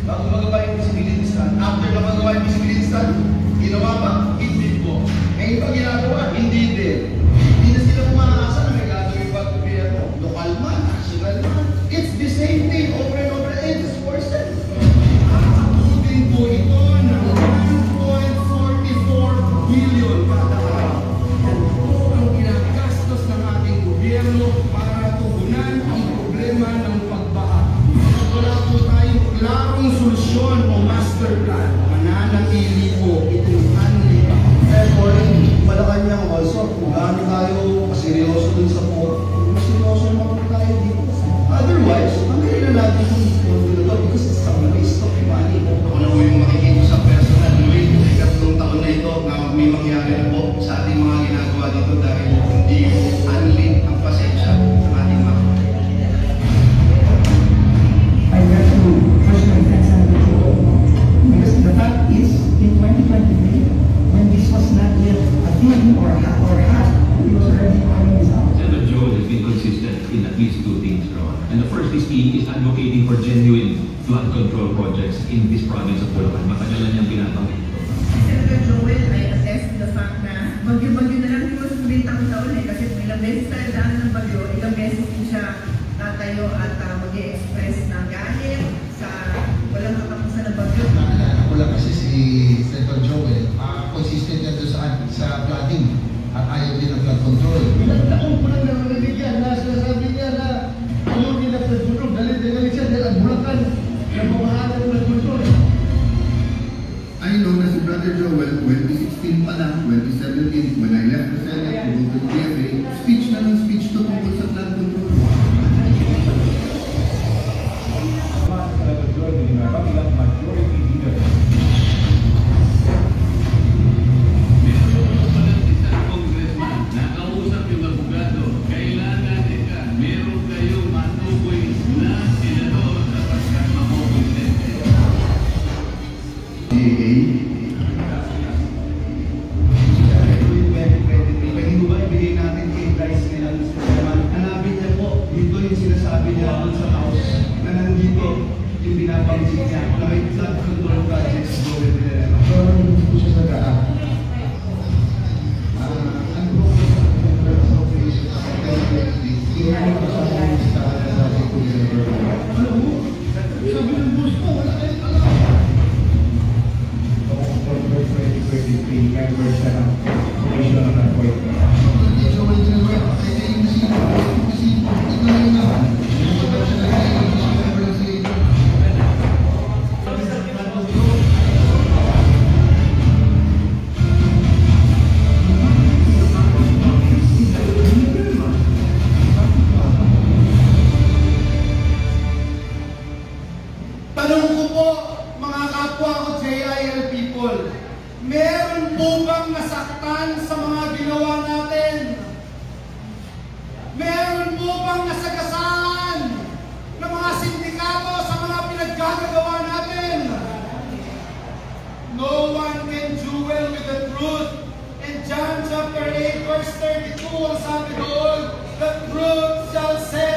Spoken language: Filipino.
bago magawa yung visibility stand. After na magawa yung visibility stand, ginawa pa? Hindi po. Ngayon pa ginagawa? Hindi din. Hindi na sila umaasa na may gagawin pa gobyerno. Local man, national man. It's the same thing over and over. It's just worsened. Nakakabutin po ito ng 1.44 billion kada araw. Yan po ang ginagastos ng ating gobyerno para tugunan ang problema ng pagbaha. Wala po tayong klarong solusyon o master plan. Mananatili po itong unlit. Therefore, Malacanang also, kung gaano tayo kaseryoso dun sa po, mas seryoso naman tayo dito. Otherwise, ang galing na natin kung dito because it's a waste of money. Ako na po yung makikita sa personal way, ikatlong taon na ito na may mangyari na po sa ating mga ginagawa dito dahil hindi unlit ang pasensya sa ating mga. I have to push my friends on the table because the fact is, in 2023, when this was not yet a thing or half, we was already calling this out. Senator Joel has been consistent in at least two things, Ron. And the first is he is advocating for genuine flood control projects in this province of Bulacan. Matagal na niyang pinatanggit ito. Senator Joel, I attest to the fact na bagyo-bagyo na lang hindi ko sabihin taon-taon kasi ilang beses tayo daan ng bagyo, ilang beses din siya tatayo at mag-i-express ng galit sa walang katapusan na bagyo. Ako lang kasi si Senator Joel, consistent yan doon sa flooding at ayaw din ng flood control. Nagtaon po lang ng nabigyan na sinasabi niya na ayaw din ang flood control. Galit siya dahil ang Bulacan na pamahalan ng flood control. I know na si Brother Joel, 2016 pa lang, 2017, when I left the Senate to go to the DFA, speech na ng speech to tungkol sa flood control. Tanong ko po, mga kapwa ko JIL people, meron po bang nasaktan sa mga ginawa natin? Meron po bang nasagasaan ng mga sindikato sa mga pinaggagawa natin? No one can duel with the truth. And John chapter 8 verse 32 ang sabi doon, the truth shall set